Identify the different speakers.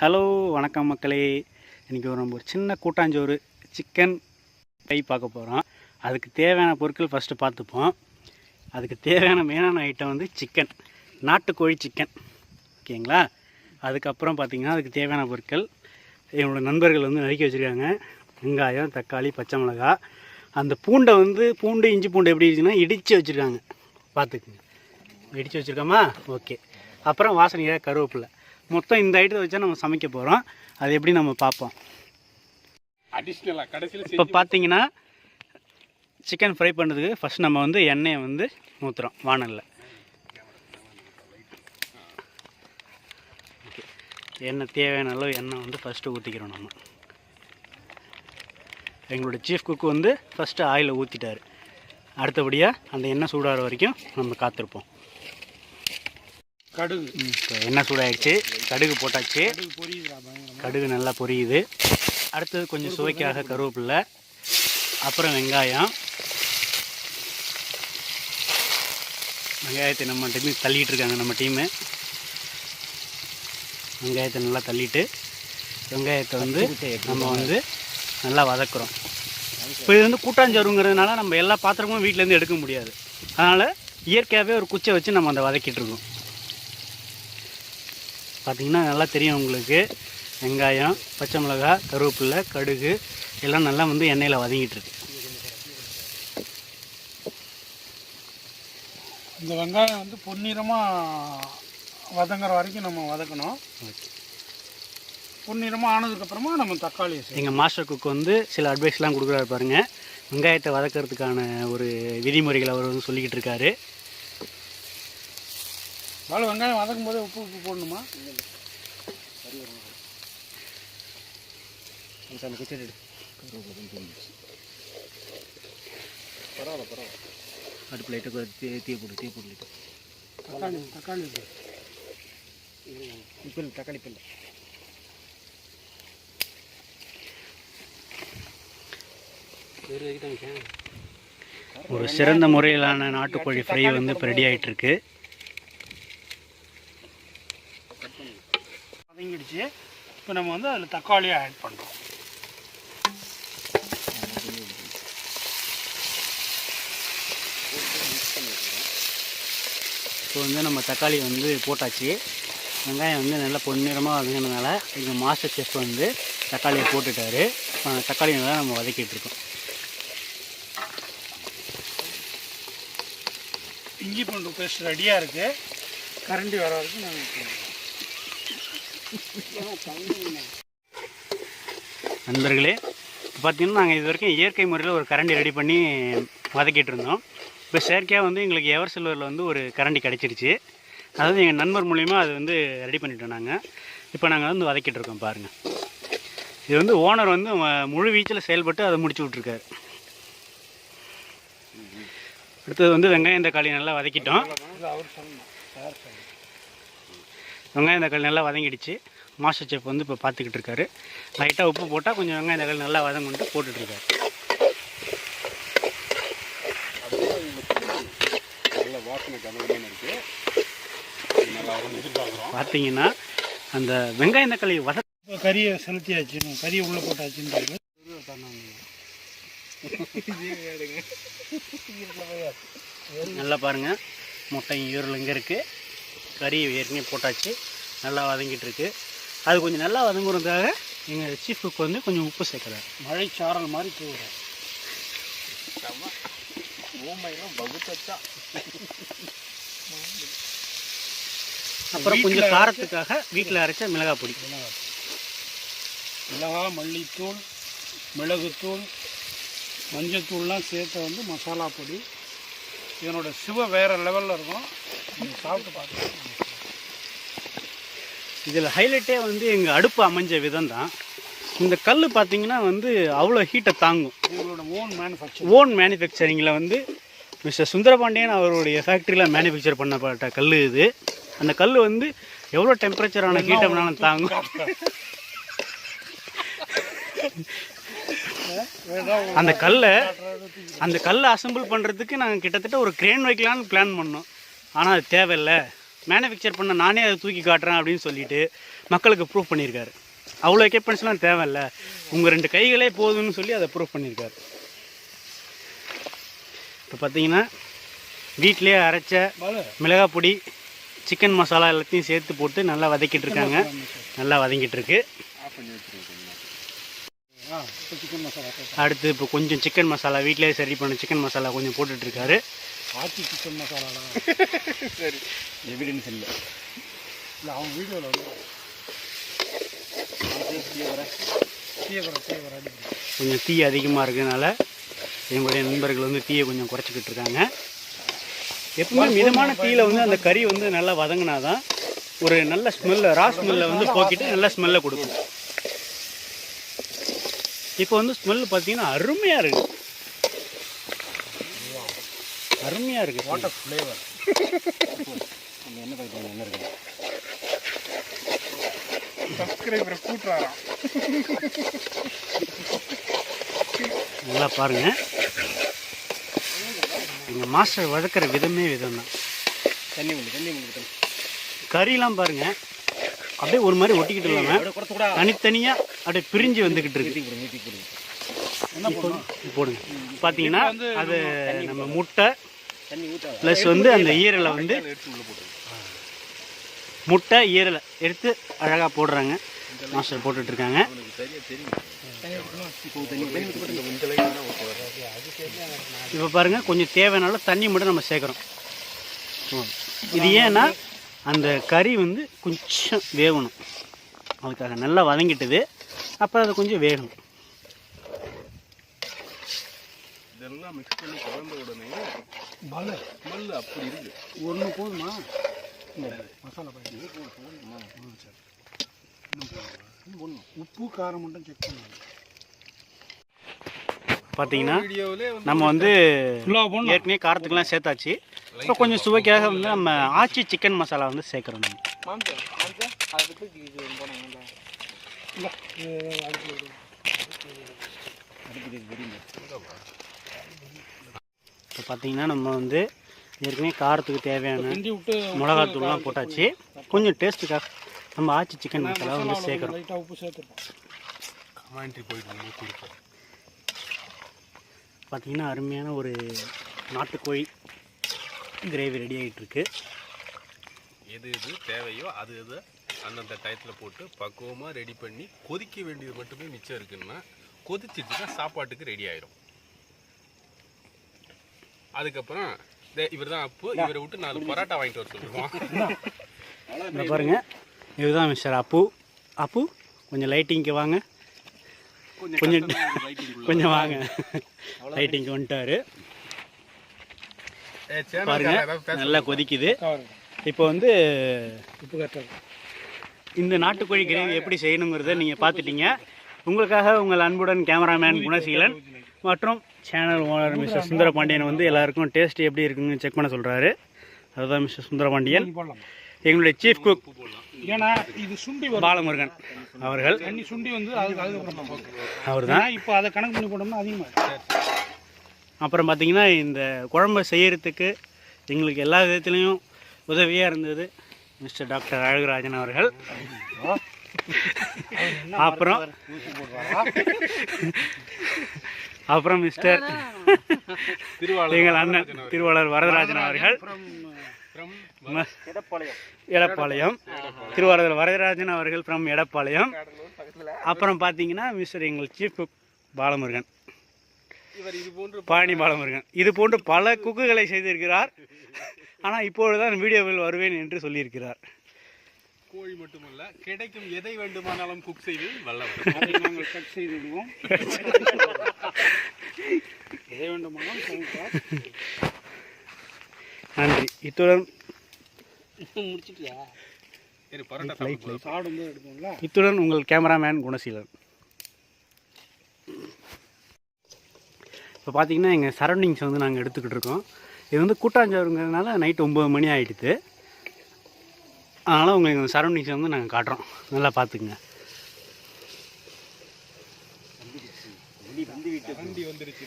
Speaker 1: Hello வணக்கம் மக்களே. இன்றைக்கி நம்ம ஒரு சின்ன கூட்டாஞ்சோறு சிக்கன் ஃப்ரை பார்க்க போகிறோம். அதுக்கு தேவையான பொருட்கள் ஃபஸ்ட்டு பார்த்துப்போம். அதுக்கு தேவையான மெயினான ஐட்டம் வந்து சிக்கன், நாட்டுக்கோழி சிக்கன், ஓகேங்களா. அதுக்கப்புறம் பார்த்திங்கன்னா அதுக்கு தேவையான பொருட்கள் என்னோடய நண்பர்கள் வந்து நறுக்கி வச்சுருக்காங்க. வெங்காயம், தக்காளி, பச்சை மிளகா. அந்த பூண்டை வந்து இஞ்சி பூண்டு எப்படி இருக்குன்னா இடித்து வச்சுருக்காங்க, பார்த்துக்குங்க. இடித்து வச்சுருக்கோமா? ஓகே. அப்புறம் வாசனையாக கருவேப்பிலை. மொத்தம் இந்த ஐட்டத்தை வச்சா நம்ம சமைக்க போகிறோம். அது எப்படி நம்ம பார்ப்போம்.
Speaker 2: அடிஷ்னலாக கடைசியில்
Speaker 1: இப்போ பார்த்தீங்கன்னா சிக்கன் ஃப்ரை பண்ணுறதுக்கு ஃபஸ்ட் நம்ம வந்து எண்ணெயை வந்து ஊற்றுறோம் வானலில். ஓகே, எண்ணெய் தேவையான அளவு எண்ணெய் வந்து ஃபஸ்ட்டு ஊற்றிக்கிறோம். நம்ம எங்களோட சீஃப் குக்கு வந்து ஃபஸ்ட்டு ஆயிலை ஊற்றிட்டார். அடுத்தபடியாக அந்த எண்ணெய் சூடாகிற வரைக்கும் நம்ம காத்திருப்போம்.
Speaker 2: கடுகு
Speaker 1: இப்போ எண்ணெய் சூடாகிடுச்சு, கடுகு போட்டாச்சு. கடுகு நல்லா பொரியுது. அடுத்தது கொஞ்சம் சுவைக்காக கருவேப்பிலை, அப்புறம் வெங்காயத்தை நம்ம டீம் தள்ளிகிட்டு இருக்காங்க. நம்ம டீமு வெங்காயத்தை நல்லா தள்ளிட்டு வெங்காயத்தை வந்து நம்ம வந்து நல்லா வதக்குறோம். இப்போ இது வந்து கூட்டாஞ்சோறுங்கிறதுனால நம்ம எல்லா பாத்திரமும் வீட்டிலேருந்து எடுக்க முடியாது. அதனால் இயற்கையாகவே ஒரு குச்சை வச்சு நம்ம அந்த வதக்கிட்டுருக்கோம். பார்த்திங்கன்னா நல்லா தெரியும் உங்களுக்கு. வெங்காயம், பச்சை மிளகா, கருவேப்பிலை, கடுகு எல்லாம் நல்லா வந்து எண்ணெயில் வதங்கிட்டுருக்கு.
Speaker 2: இந்த வெங்காயம் வந்து பொன்னிறமாக வதங்குற வரைக்கும் நம்ம வதக்கணும்.
Speaker 1: ஓகே.
Speaker 2: பொன்னிறமாக ஆனதுக்கப்புறமா நம்ம தக்காளி.
Speaker 1: எங்கள் மாஸ்டர் குக் வந்து சில அட்வைஸ்லாம் கொடுக்குறாரு பாருங்கள். வெங்காயத்தை வதக்கிறதுக்கான ஒரு விதிமுறைகளை அவர் வந்து சொல்லிக்கிட்டு இருக்காரு.
Speaker 2: வாழை வெங்காயம் வதக்கும் போதே உப்பு போடணுமா? பரவாயில்ல.
Speaker 1: அடுப்பு லைட்டாக தீ போட்டு
Speaker 2: தக்காளி
Speaker 1: இப்போ தக்காளி பில்லை. ஒரு சிறந்த முறையிலான நாட்டுக்கோழி ஃப்ரை வந்து இப்போ ரெடி ஆகிட்டுருக்கு.
Speaker 2: வதங்கிடுச்சு. இப்போ நம்ம வந்து அதில் தக்காளியை ஆட் பண்ணுறோம்.
Speaker 1: இப்போ வந்து நம்ம தக்காளி வந்து போட்டாச்சு. வெங்காயம் வந்து நல்லா பொன்னிறமாக வதங்கினதுனால எங்கள் மாஸ்டர் செஃப் வந்து தக்காளியை போட்டுட்டாரு. தக்காளி நல்லா நம்ம வதக்கிட்டு இருக்கோம்.
Speaker 2: இஞ்சி பூண்டு பேஸ்ட் ரெடியாக இருக்குது. கரண்டி வர வரைக்கும் நாங்கள்
Speaker 1: நண்பர்களே, பார்த்திங்கன்னா நாங்கள் இது வரைக்கும் இயற்கை முறையில் ஒரு கரண்டி ரெடி பண்ணி வதக்கிட்டு இருந்தோம். இப்போ செயற்கையாக வந்து எங்களுக்கு எவர் சில்வரில் வந்து ஒரு கரண்டி கிடச்சிருச்சு. அதாவது எங்கள் நண்பர் மூலிமா அது வந்து ரெடி பண்ணிட்டோம் நாங்கள். இப்போ நாங்கள் வந்து வதக்கிட்டு இருக்கோம் பாருங்கள். இது வந்து ஓனர் வந்து முழு வீச்சில் செயல்பட்டு அதை முடிச்சு விட்ருக்காரு. அடுத்தது வந்து வெங்காயம் தக்காளி நல்லா வதக்கிட்டோம். வெங்காயம் தக்காளி நல்லா வதங்கிடுச்சு. மாஸ்டர் செஃப் வந்து இப்போ பார்த்துக்கிட்டு இருக்காரு. லைட்டாக உப்பு போட்டால் கொஞ்சம் வெங்காயம் தக்காளி நல்லா வதங்கிட்டு போட்டுட்ருக்காரு. பார்த்தீங்கன்னா அந்த வெங்காயம் தக்காளி
Speaker 2: கறியை செலுத்தியாச்சு, கறியை உள்ளே போட்டாச்சுன்றது.
Speaker 1: நல்லா பாருங்கள், முட்டையும் ஈரல் இங்கே இருக்குது. கறி ஏற்கனவே போட்டாச்சு, நல்லா வதங்கிட்டு இருக்கு. அது கொஞ்சம் நல்லா வதங்குறதுக்காக எங்கள் சீஃப் குக் வந்து கொஞ்சம் உப்பு சேர்க்குறாரு.
Speaker 2: மழை சாரல் மாதிரி தூவுறேன்.
Speaker 1: அப்புறம் கொஞ்சம் காரத்துக்காக வீட்டில் அரைச்ச மிளகாய் பொடி,
Speaker 2: மிளகாய், மல்லித்தூள், மிளகுத்தூள், மஞ்சத்தூள்லாம் சேர்த்து வந்து மசாலா பொடி. இதனோட சுவை வேறு லெவலில் இருக்கும். நீங்கள் சாப்பிட்டு பார்க்கலாம்.
Speaker 1: இதில் ஹைலைட்டே வந்து எங்கள் அடுப்பு அமைஞ்ச விதம் தான். இந்த கல் பார்த்திங்கன்னா வந்து அவ்வளோ ஹீட்டை தாங்கும்.
Speaker 2: எங்களோட
Speaker 1: ஓன் மேனுஃபேக்சரிங்கில் வந்து மிஸ்டர் சுந்தரபாண்டியன் அவருடைய ஃபேக்ட்ரியில் மேனுஃபேக்சர் பண்ணப்பட்ட கல் இது. அந்த கல் வந்து எவ்வளோ டெம்பரேச்சரான ஹீட்டை வேணாலும் தாங்கும். அந்த கல்லை அசம்பிள் பண்ணுறதுக்கு நாங்கள் கிட்டத்தட்ட ஒரு கிரேன் வைக்கலான்னு பிளான் பண்ணோம். ஆனால் அது தேவையில்லை, மேனுஃபேக்சர் பண்ண நானே அதை தூக்கி காட்டுறேன் அப்படின்னு சொல்லிட்டு மக்களுக்கு ப்ரூவ் பண்ணியிருக்காரு. அவ்வளோ எக்யூப்மெண்ட்ஸ்லாம் தேவையில்ல, உங்கள் 2 கைகளே போதும்னு சொல்லி அதை ப்ரூவ் பண்ணியிருக்காரு. இப்போ பார்த்தீங்கன்னா வீட்டிலே அரைச்ச மிளகாய் பொடி, சிக்கன் மசாலா எல்லாத்தையும் சேர்த்து போட்டு நல்லா வதக்கிட்டு இருக்காங்க. நல்லா வதங்கிட்டு இருக்கு. அடுத்து இப்போ கொஞ்சம் சிக்கன் மசாலா வீட்டிலே சரி பண்ண சிக்கன் மசாலா கொஞ்சம் போட்டுட்ருக்காரு.
Speaker 2: ஆச்சி சிக்கன் மசாலா சரி எவிடன்ஸ் இல்லை அவன் வீடியோவில் வந்து
Speaker 1: கொஞ்சம் தீ அதிகமாக இருக்கிறதுனால எங்களுடைய நண்பர்கள் வந்து தீயை கொஞ்சம் குறைச்சிக்கிட்டு இருக்காங்க. எப்பவுமே மிதமான தீயில் வந்து அந்த கறி வந்து நல்லா வதங்கினாதான் ஒரு நல்ல ஸ்மெல்லை, ரா ஸ்மெல்லை வந்து போக்கிட்டு நல்ல ஸ்மெல்லை கொடுக்கும். இப்போ வந்து ஸ்மெல் பார்த்தீங்கன்னா அருமையாக இருக்குது, அருமையாக இருக்குது.
Speaker 2: வாட்டர் ஃப்ளேவர்
Speaker 1: என்ன பார்க்குறாங்க, என்ன இருக்குது
Speaker 2: சப்ஸ்கிரைபரை கூட்டுறாராம்.
Speaker 1: நல்லா பாருங்கள், எங்கள் மாஸ்டர் வதக்கிற விதமே விதம் தான். தண்ணி கறியெலாம் பாருங்கள் அப்படியே ஒரு மாதிரி ஒட்டிக்கிட்டு இல்லாமல் தனித்தனியாக அப்படியே பிரிஞ்சு வந்துக்கிட்டு இருக்கு. போடுங்க. பார்த்தீங்கன்னா அது நம்ம முட்டை ப்ளஸ் வந்து அந்த ஈரலை வந்து முட்டை ஈரலை எடுத்து அழகாக போடுறாங்க. மாஸ்டர் போட்டுட்ருக்காங்க. இப்போ பாருங்கள் கொஞ்சம் தேவையான தண்ணி மட்டும் நம்ம சேர்க்குறோம். இது ஏன்னா அந்த கறி வந்து கொஞ்சம் வேகணும், அதுக்காக நல்லா வதங்கிட்டது. அப்புறம் அது கொஞ்சம் வேகணும்.
Speaker 3: இதெல்லாம் மிக்ஸ் பண்ணி கலந்த உடனே ஸ்மெல் அப்படி இருக்கு.
Speaker 2: ஒன்று போதுமா மசாலா பாக்கி உப்பு காரம் மட்டும் செக் பண்ணுங்க.
Speaker 1: பார்த்தீங்கன்னா நம்ம வந்து ஏற்கனவே காரத்துக்கெல்லாம் சேர்த்தாச்சு. இப்போ கொஞ்சம் சுவைக்காக வந்து நம்ம ஆச்சி சிக்கன் மசாலா வந்து சேர்க்குறோம். இப்போ பார்த்தீங்கன்னா நம்ம வந்து ஏற்கனவே காரத்துக்கு தேவையான மிளகாத்தூள்லாம் போட்டாச்சு. கொஞ்சம் டேஸ்ட்டுக்காக நம்ம ஆச்சி சிக்கன் மசாலா வந்து சேர்க்குறோம்.
Speaker 2: உப்பு சேர்த்துப்போம்.
Speaker 1: பார்த்தீங்கன்னா அருமையான ஒரு நாட்டுக்கோழி கிரேவி ரெடி ஆகிட்டுருக்கு.
Speaker 3: எது எது தேவையோ அது எது அந்தந்த டயத்தில் போட்டு பக்குவமாக ரெடி பண்ணி கொதிக்க வேண்டியது மட்டுமே மிச்சம் இருக்குன்னா கொதிச்சிட்டுனா சாப்பாட்டுக்கு ரெடி ஆயிரும். அதுக்கப்புறம் இவர் தான் அப்பு, இவரை விட்டு 4 பரோட்டா வாங்கிட்டு வர சொல்லுவோம்.
Speaker 1: இதை பாருங்க, இதுதான் மிஸ்டர் அப்பு. அப்பு கொஞ்சம் லைட்டிங்க்கு வாங்க, கொஞ்சம் வாங்க. லைட்டிங்க்கு வந்துட்டாரு. பாருங்க நல்லா கொதிக்குது. இப்போ வந்து இந்த நாட்டுக்கோழி கிரேவி எப்படி செய்யணுங்கிறத நீங்கள் பார்த்துட்டீங்க. உங்களுக்காக உங்கள் அன்புடன் கேமராமேன் குணசீலன் மற்றும் சேனல் ஓனர் மிஸ்டர் சுந்தரபாண்டியன் வந்து எல்லாருக்கும் டேஸ்ட் எப்படி இருக்குன்னு செக் பண்ண சொல்கிறாரு. அதுதான் மிஸ்டர் சுந்தரபாண்டியன். எங்களுடைய சீஃப் குக்
Speaker 2: ஏன்னா இது சுண்டி
Speaker 1: பாலமுருகன் அவர்கள்.
Speaker 2: தண்ணி சுண்டி வந்து
Speaker 1: அவர் தான்.
Speaker 2: இப்போ அதை கணக்கு பண்ணி போட்டோம்னா அதிகமாக.
Speaker 1: அப்புறம் பார்த்தீங்கன்னா இந்த குழம்பு செய்யறதுக்கு எங்களுக்கு எல்லா விதத்துலேயும் உதவியாக இருந்தது மிஸ்டர் டாக்டர் அழகுராஜன் அவர்கள். அப்புறம் மிஸ்டர் எங்கள் அண்ணன் திருவாளர் வரதராஜன் அவர்கள் எடப்பாளையம், திருவாரூர் வரதராஜன் அவர்கள் ஃப்ரம் எடப்பாளையம். அப்புறம் பார்த்தீங்கன்னா மிஸ்டர் எங்கள் சீஃப் குக் பாலமுருகன், பழனி பாலமுருகன். இது போன்று பல குக்குகளை செய்திருக்கிறார். ஆனால் இப்பொழுதுதான் வீடியோவில் வருவேன் என்று சொல்லியிருக்கிறார்.
Speaker 3: கோழி மட்டுமல்ல, கிடைக்கும் எதை வேண்டுமானாலும் குக் செய்வதில் வல்லவர்.
Speaker 2: நாங்கள் கட் செய்து விடுவோம். எதை வேண்டுமானாலும்
Speaker 1: நன்றி. இத்துடன் இத்துடன் உங்கள் கேமராமேன் குணசீலன். இப்போ பார்த்தீங்கன்னா எங்கள் சரௌண்டிங்ஸ் வந்து நாங்கள் எடுத்துக்கிட்டு இருக்கோம். இது வந்து கூட்டாஞ்சோறுங்கிறதுனால நைட்டு 9 மணி ஆகிடுது. அதனால் உங்களுக்கு எங்கள் சரௌண்டிங்ஸ் வந்து நாங்கள் காட்டுறோம், நல்லா பார்த்துக்குங்க.
Speaker 3: வண்டி வந்துருச்சு.